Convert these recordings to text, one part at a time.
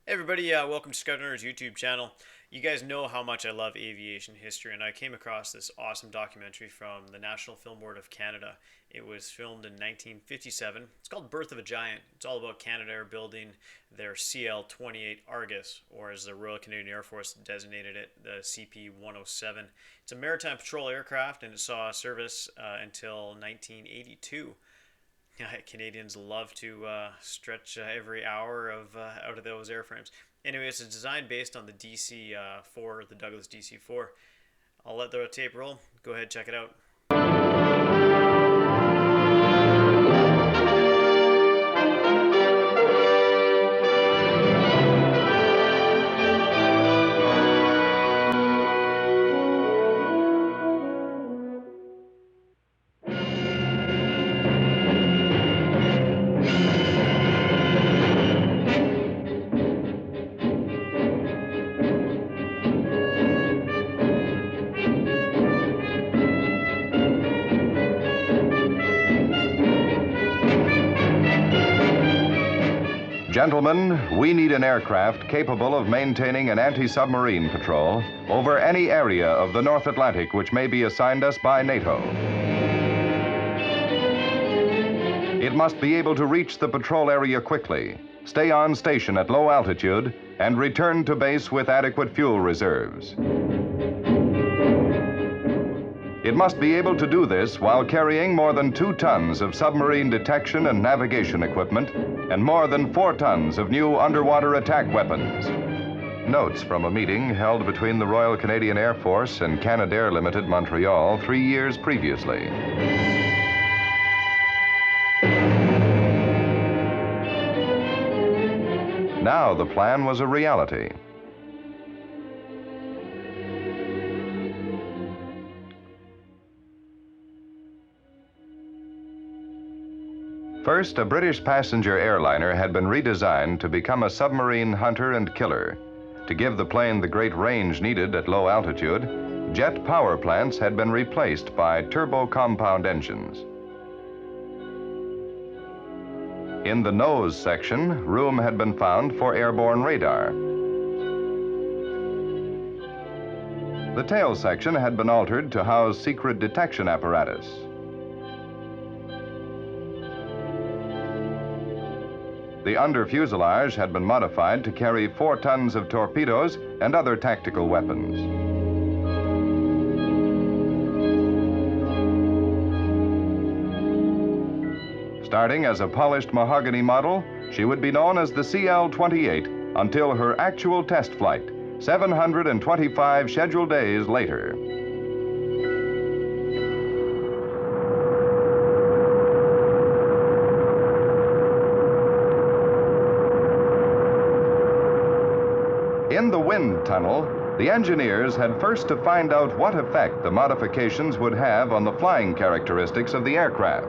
Hey everybody, welcome to Scout Hunter's YouTube channel. You guys know how much I love aviation history, and I came across this awesome documentary from the National Film Board of Canada. It was filmed in 1957. It's called Birth of a Giant. It's all about Canadair building their CL28 Argus, or as the Royal Canadian Air Force designated it, the CP-107. It's a maritime patrol aircraft, and it saw service until 1982. Yeah, Canadians love to stretch every hour of out of those airframes. Anyway, it's a design based on the DC-4, the Douglas DC-4. I'll let the tape roll. Go ahead, check it out. Gentlemen, we need an aircraft capable of maintaining an anti-submarine patrol over any area of the North Atlantic which may be assigned us by NATO. It must be able to reach the patrol area quickly, stay on station at low altitude, and return to base with adequate fuel reserves. It must be able to do this while carrying more than 2 tons of submarine detection and navigation equipment and more than 4 tons of new underwater attack weapons. Notes from a meeting held between the Royal Canadian Air Force and Canadair Limited, Montreal, 3 years previously. Now the plan was a reality. First, a British passenger airliner had been redesigned to become a submarine hunter and killer. To give the plane the great range needed at low altitude, jet power plants had been replaced by turbo-compound engines. In the nose section, room had been found for airborne radar. The tail section had been altered to house secret detection apparatus. The under fuselage had been modified to carry 4 tons of torpedoes and other tactical weapons. Starting as a polished mahogany model, she would be known as the CL28 until her actual test flight, 725 scheduled days later. In the wind tunnel, the engineers had first to find out what effect the modifications would have on the flying characteristics of the aircraft.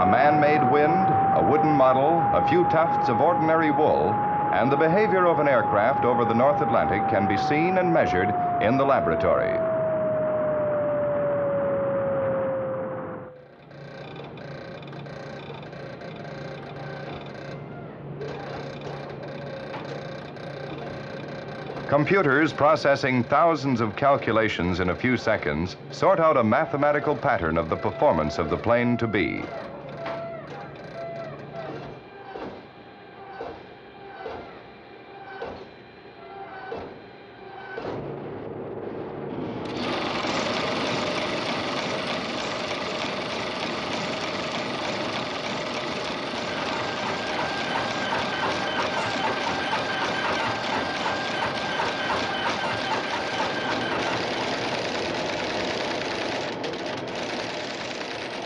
A man-made wind, a wooden model, a few tufts of ordinary wool, and the behavior of an aircraft over the North Atlantic can be seen and measured in the laboratory. Computers processing thousands of calculations in a few seconds sort out a mathematical pattern of the performance of the plane to be.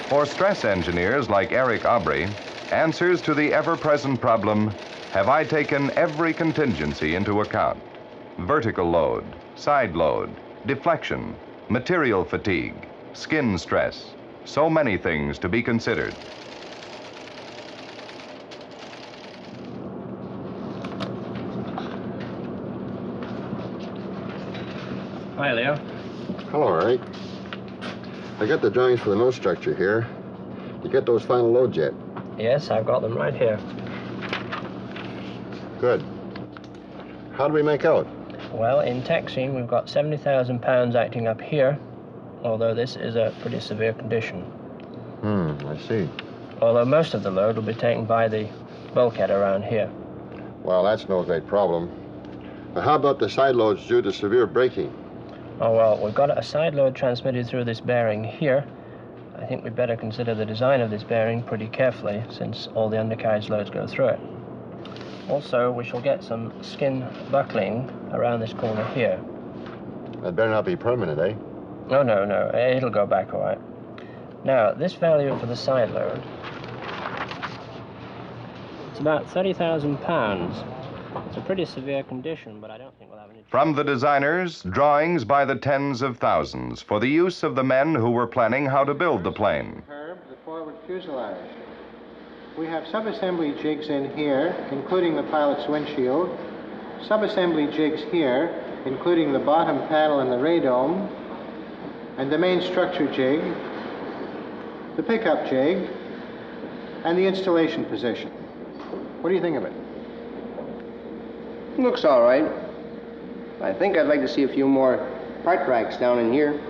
For stress engineers like Eric Aubry, answers to the ever-present problem, have I taken every contingency into account? Vertical load, side load, deflection, material fatigue, skin stress, so many things to be considered. Hi, Leo. Hello, Harry. I got the drawings for the nose structure here. You get those final loads yet? Yes, I've got them right here. Good. How do we make out? Well, in taxiing, we've got 70,000 pounds acting up here, although this is a pretty severe condition. I see. Although most of the load will be taken by the bulkhead around here. Well, that's no great problem. How about the side loads due to severe braking? Oh, well, we've got a side load transmitted through this bearing here. I think we'd better consider the design of this bearing pretty carefully, since all the undercarriage loads go through it. Also, we shall get some skin buckling around this corner here. That better not be permanent, eh? No, no, no. It'll go back all right. Now, this value for the side load, it's about 30,000 pounds. It's a pretty severe condition, but I don't think we'll have any... From the designers, drawings by the tens of thousands for the use of the men who were planning how to build the plane. The forward fuselage. We have subassembly jigs in here, including the pilot's windshield, subassembly jigs here, including the bottom panel and the radome, and the main structure jig, the pickup jig, and the installation position. What do you think of it? Looks all right. I think I'd like to see a few more part racks down in here.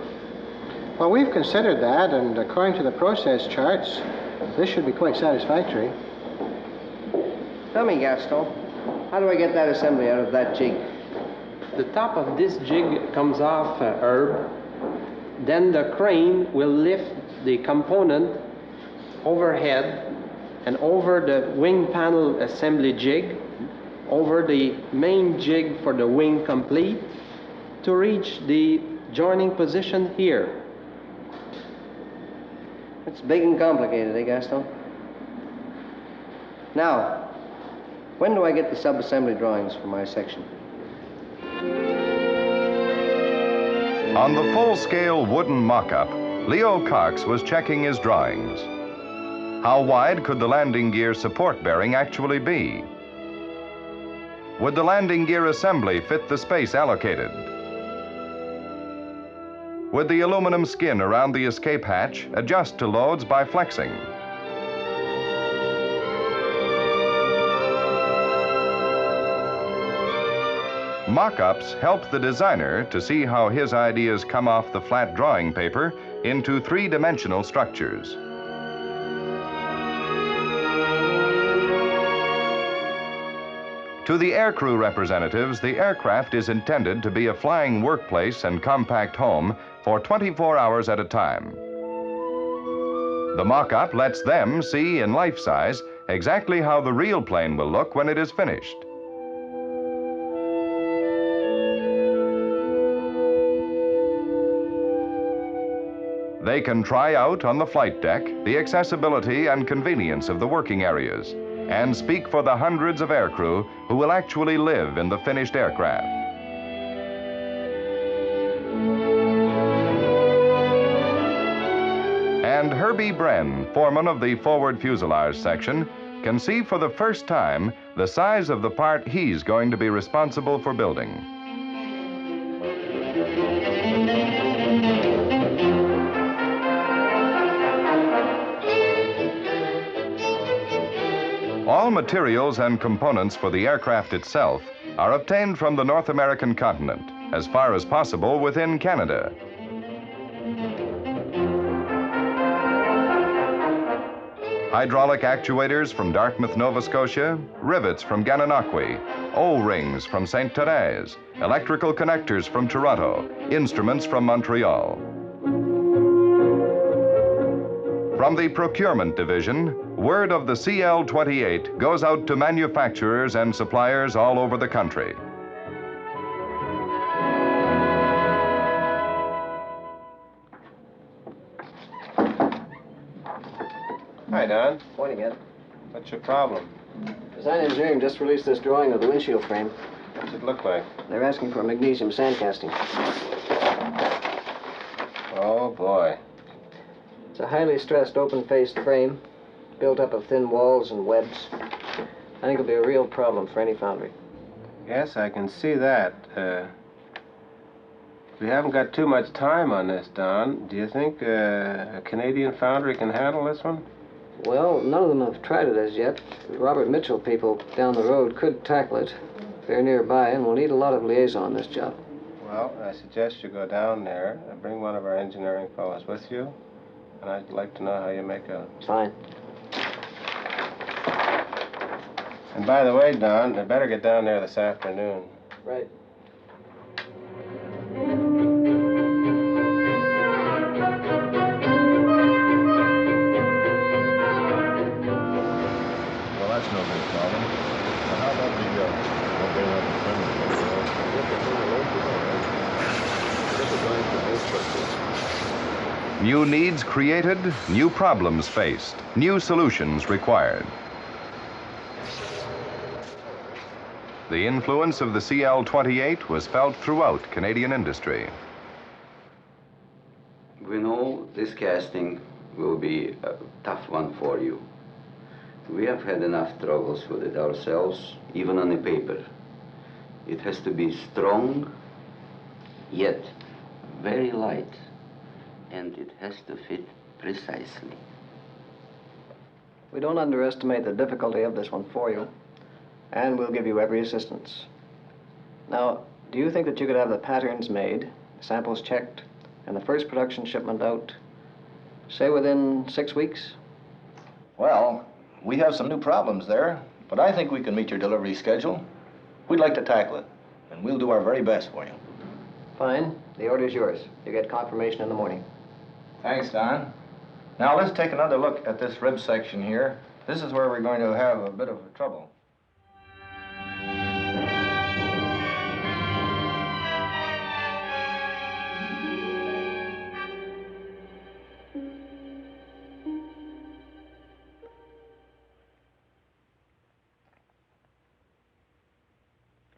Well, we've considered that, and according to the process charts, this should be quite satisfactory. Tell me, Gaston, how do I get that assembly out of that jig? The top of this jig comes off Herb. Then the crane will lift the component overhead and over the wing panel assembly jig, over the main jig for the wing complete, to reach the joining position here. It's big and complicated, eh, Gaston? Now, when do I get the sub-assembly drawings for my section? On the full-scale wooden mock-up, Leo Cox was checking his drawings. How wide could the landing gear support bearing actually be? Would the landing gear assembly fit the space allocated? Would the aluminum skin around the escape hatch adjust to loads by flexing? Mock-ups help the designer to see how his ideas come off the flat drawing paper into three-dimensional structures. To the aircrew representatives, the aircraft is intended to be a flying workplace and compact home for 24 hours at a time. The mock-up lets them see in life size exactly how the real plane will look when it is finished. They can try out on the flight deck the accessibility and convenience of the working areas and speak for the hundreds of aircrew who will actually live in the finished aircraft. And Herbie Bren, foreman of the forward fuselage section, can see for the first time the size of the part he's going to be responsible for building. All materials and components for the aircraft itself are obtained from the North American continent, as far as possible within Canada. Hydraulic actuators from Dartmouth, Nova Scotia, rivets from Gananoque, O-rings from St. Therese, electrical connectors from Toronto, instruments from Montreal. From the procurement division, word of the CL28 goes out to manufacturers and suppliers all over the country. Hi, Don. Morning, Ed. What's your problem? Design Engineering just released this drawing of the windshield frame. What's it look like? They're asking for magnesium sandcasting. Oh, boy. It's a highly stressed open-faced frame, built up of thin walls and webs. I think it'll be a real problem for any foundry. Yes, I can see that. We haven't got too much time on this, Don. Do you think a Canadian foundry can handle this one? Well, none of them have tried it as yet. The Robert Mitchell people down the road could tackle it. They're nearby, and we'll need a lot of liaison on this job. Well, I suggest you go down there and bring one of our engineering fellows with you. And I'd like to know how you make out. Fine. And by the way, Don, I better get down there this afternoon. Right. Well, that's no big problem. Now, how about what they want to send us? Get the final load together. Get the drawings for most structures. New needs created, new problems faced, new solutions required. The influence of the CL28 was felt throughout Canadian industry. We know this casting will be a tough one for you. We have had enough troubles with it ourselves, even on the paper. It has to be strong, yet very light, and it has to fit precisely. We don't underestimate the difficulty of this one for you, and we'll give you every assistance. Now, do you think that you could have the patterns made, samples checked, and the first production shipment out, say within 6 weeks? Well, we have some new problems there, but I think we can meet your delivery schedule. We'd like to tackle it, and we'll do our very best for you. Fine. The order's yours. You get confirmation in the morning. Thanks, Don. Now, let's take another look at this rib section here. This is where we're going to have a bit of trouble.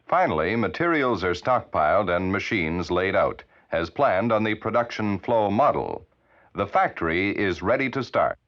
Finally, materials are stockpiled and machines laid out, as planned on the production flow model. The factory is ready to start.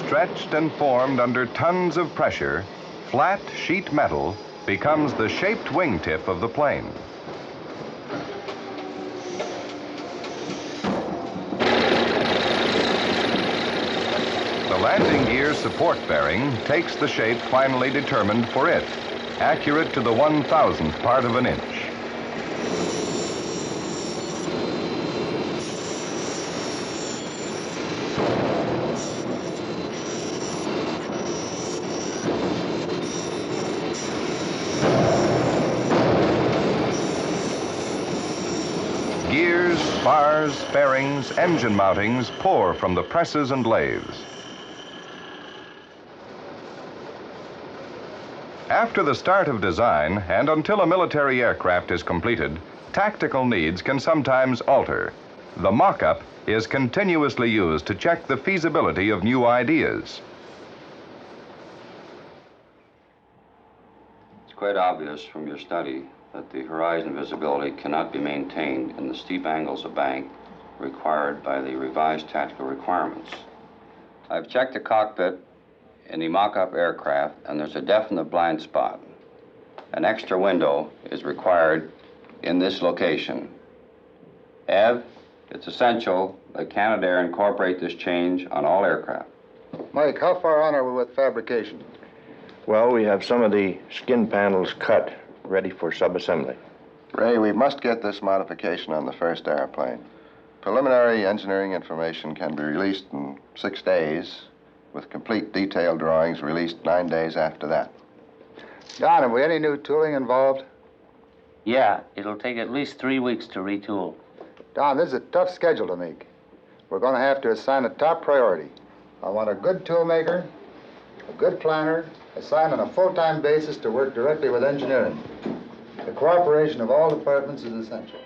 Stretched and formed under tons of pressure, flat sheet metal becomes the shaped wingtip of the plane. The landing gear support bearing takes the shape finally determined for it, accurate to the 1,000th part of an inch. Gears, bars, bearings, engine mountings pour from the presses and lathes. After the start of design and until a military aircraft is completed, tactical needs can sometimes alter. The mock-up is continuously used to check the feasibility of new ideas. It's quite obvious from your study that the horizon visibility cannot be maintained in the steep angles of bank required by the revised tactical requirements. I've checked the cockpit in the mock-up aircraft, and there's a definite blind spot. An extra window is required in this location. Ev, it's essential that Canadair incorporate this change on all aircraft. Mike, how far on are we with fabrication? Well, we have some of the skin panels cut, ready for sub-assembly. Ray, we must get this modification on the first airplane. Preliminary engineering information can be released in 6 days, with complete detailed drawings released 9 days after that. Don, have we any new tooling involved? Yeah, it'll take at least 3 weeks to retool. Don, this is a tough schedule to make. We're going to have to assign a top priority. I want a good toolmaker, a good planner, assigned on a full-time basis to work directly with engineering. The cooperation of all departments is essential.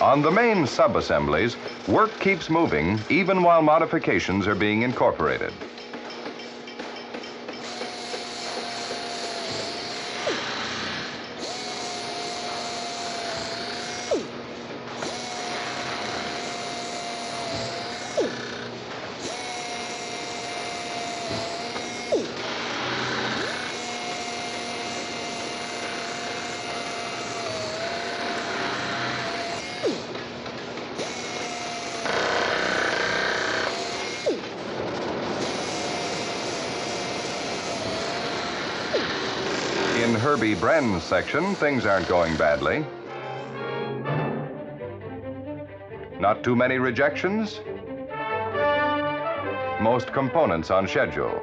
On the main sub-assemblies, work keeps moving even while modifications are being incorporated. In Herbie Brenn's section, things aren't going badly. Not too many rejections. Most components on schedule.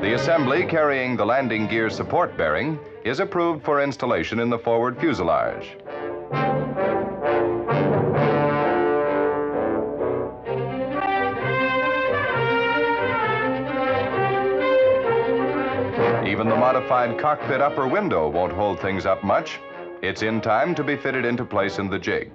The assembly carrying the landing gear support bearing is approved for installation in the forward fuselage. Even the modified cockpit upper window won't hold things up much. It's in time to be fitted into place in the jig.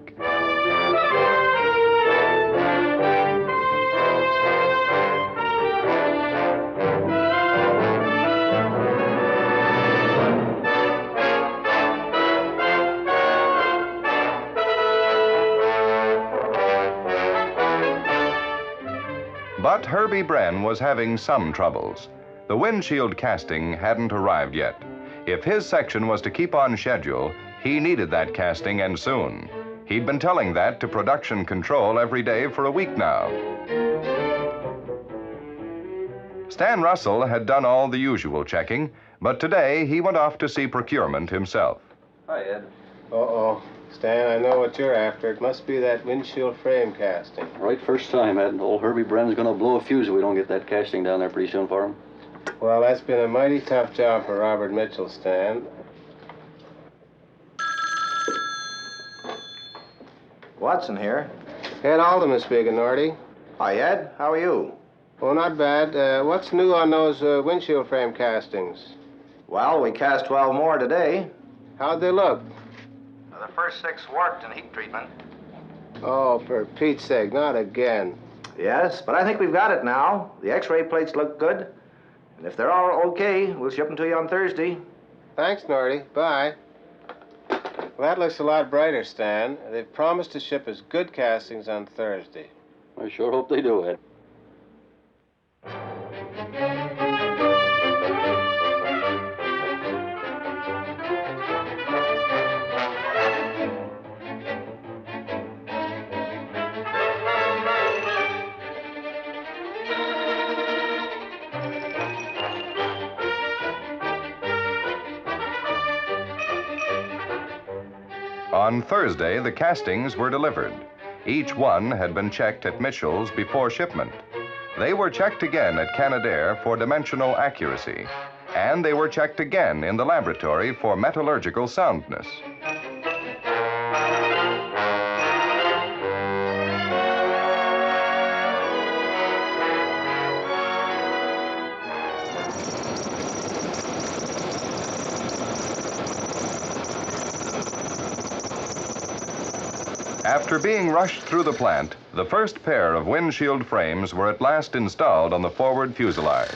But Herbie Brenn was having some troubles. The windshield casting hadn't arrived yet. If his section was to keep on schedule, he needed that casting, and soon. He'd been telling that to production control every day for a week now. Stan Russell had done all the usual checking, but today he went off to see procurement himself. Hi, Ed. Uh-oh. Stan, I know what you're after. It must be that windshield frame casting. Right first time, Ed. Old Herbie Brenn's gonna blow a fuse if we don't get that casting down there pretty soon for him. Well, that's been a mighty tough job for Robert Mitchell, Stan. Watson here. Ed Alderman speaking, Norty. Hi, Ed. How are you? Oh, not bad. What's new on those windshield frame castings? Well, we cast 12 more today. How'd they look? The first 6 worked in heat treatment. Oh, for Pete's sake, not again. Yes, but I think we've got it now. The X-ray plates look good. And if they're all okay, we'll ship them to you on Thursday. Thanks, Norty. Bye. Well, that looks a lot brighter, Stan. They've promised to ship us good castings on Thursday. I sure hope they do, Ed. On Thursday, the castings were delivered. Each one had been checked at Mitchell's before shipment. They were checked again at Canadair for dimensional accuracy, and they were checked again in the laboratory for metallurgical soundness. After being rushed through the plant, the first pair of windshield frames were at last installed on the forward fuselage.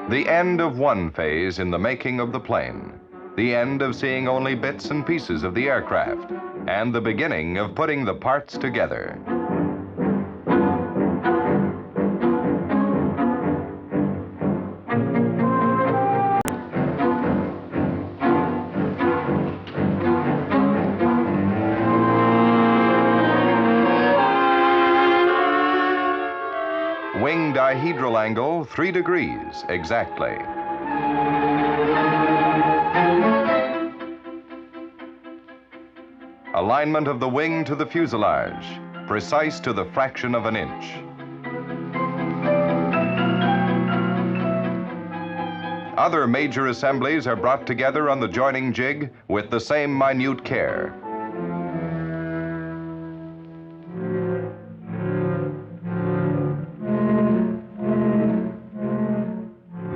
The end of one phase in the making of the plane. the end of seeing only bits and pieces of the aircraft, and the beginning of putting the parts together. Wing dihedral angle 3 degrees exactly. Alignment of the wing to the fuselage, precise to the fraction of an inch. Other major assemblies are brought together on the joining jig with the same minute care.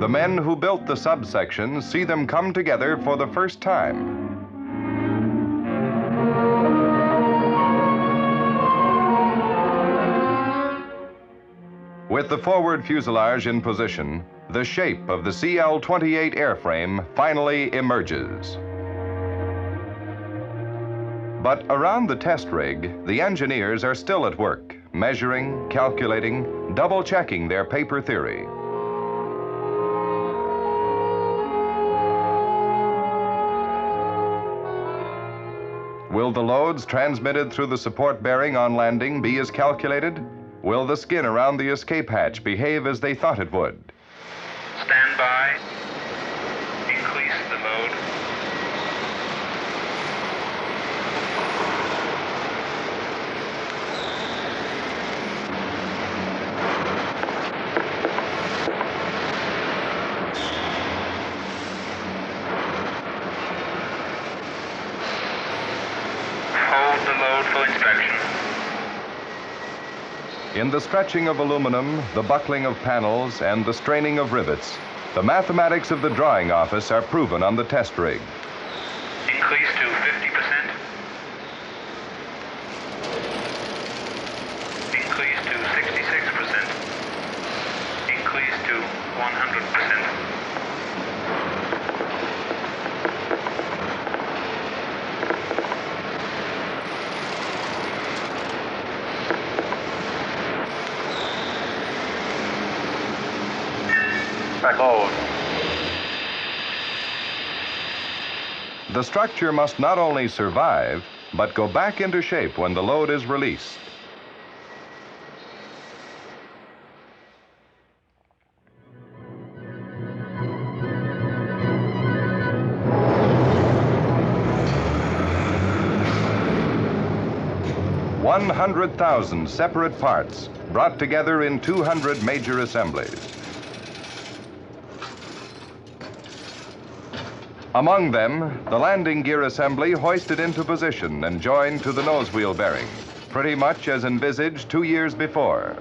The men who built the subsections see them come together for the first time. With the forward fuselage in position, the shape of the CL28 airframe finally emerges. But around the test rig, the engineers are still at work, measuring, calculating, double-checking their paper theory. Will the loads transmitted through the support bearing on landing be as calculated? Will the skin around the escape hatch behave as they thought it would? Stand by. Increase the load. Hold the load for inspection. In the stretching of aluminum, the buckling of panels, and the straining of rivets, the mathematics of the drawing office are proven on the test rig. Increase to 50%. Increase to 66%. Increase to 100%. Load. The structure must not only survive, but go back into shape when the load is released. $100,000 separate parts brought together in 200 major assemblies. Among them, the landing gear assembly hoisted into position and joined to the nose wheel bearing, pretty much as envisaged 2 years before.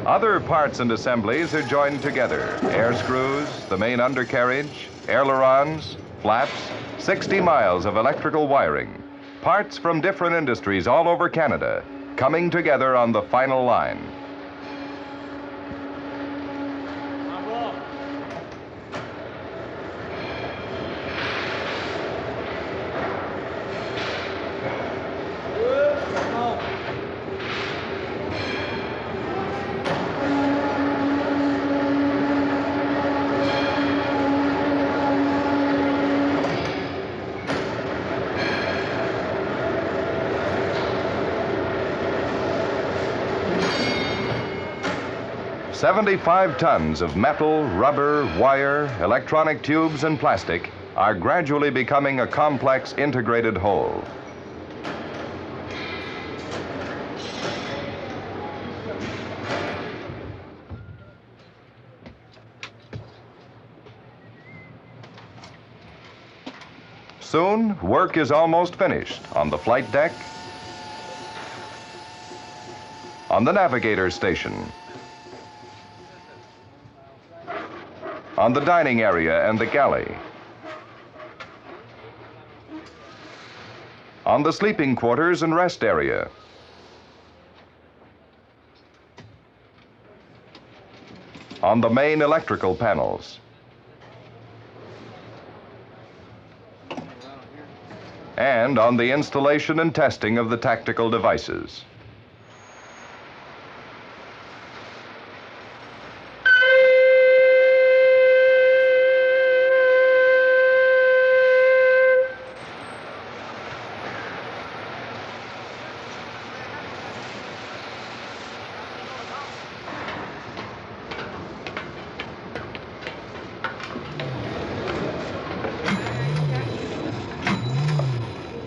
Other parts and assemblies are joined together. Air screws, the main undercarriage, ailerons, flaps, 60 miles of electrical wiring. Parts from different industries all over Canada, coming together on the final line. "75 tons of metal, rubber, wire, electronic tubes, and plastic are gradually becoming a complex integrated whole. Soon, work is almost finished on the flight deck, on the navigator station, on the dining area and the galley, on the sleeping quarters and rest area, on the main electrical panels, and on the installation and testing of the tactical devices.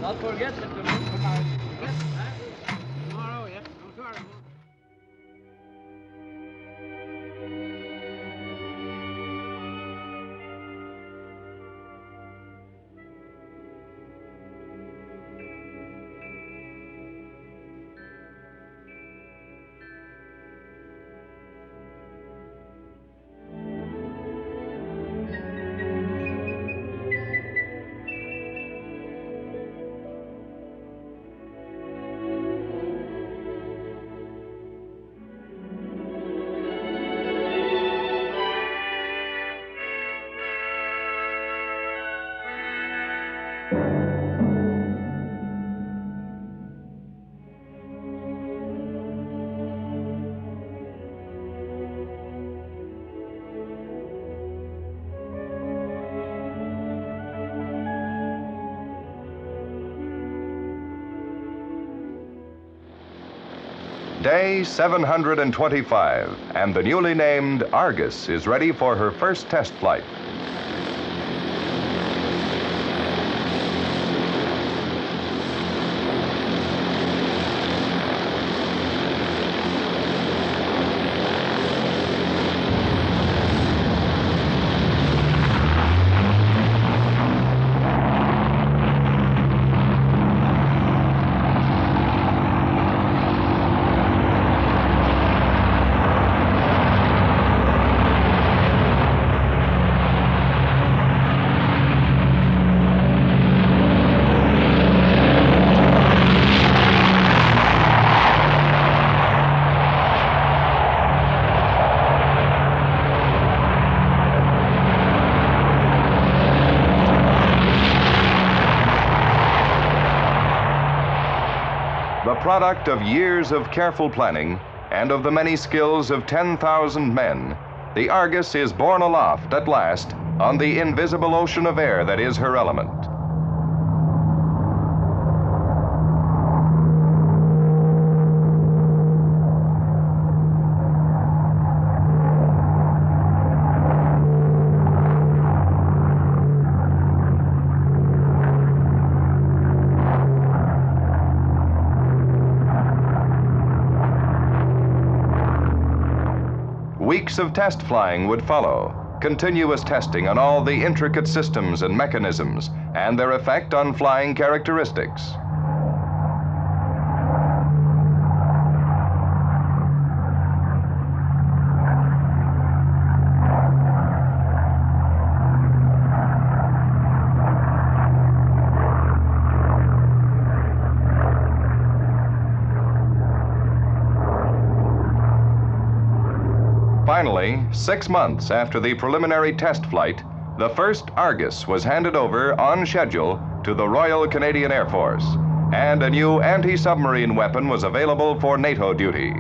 Not forget that tomorrow, yeah. Day 725, and the newly named Argus is ready for her first test flight. The product of years of careful planning and of the many skills of 10,000 men, the Argus is borne aloft at last on the invisible ocean of air that is her element. Weeks of test flying would follow, continuous testing on all the intricate systems and mechanisms and their effect on flying characteristics. Finally, 6 months after the preliminary test flight, the first Argus was handed over on schedule to the Royal Canadian Air Force, and a new anti-submarine weapon was available for NATO duty.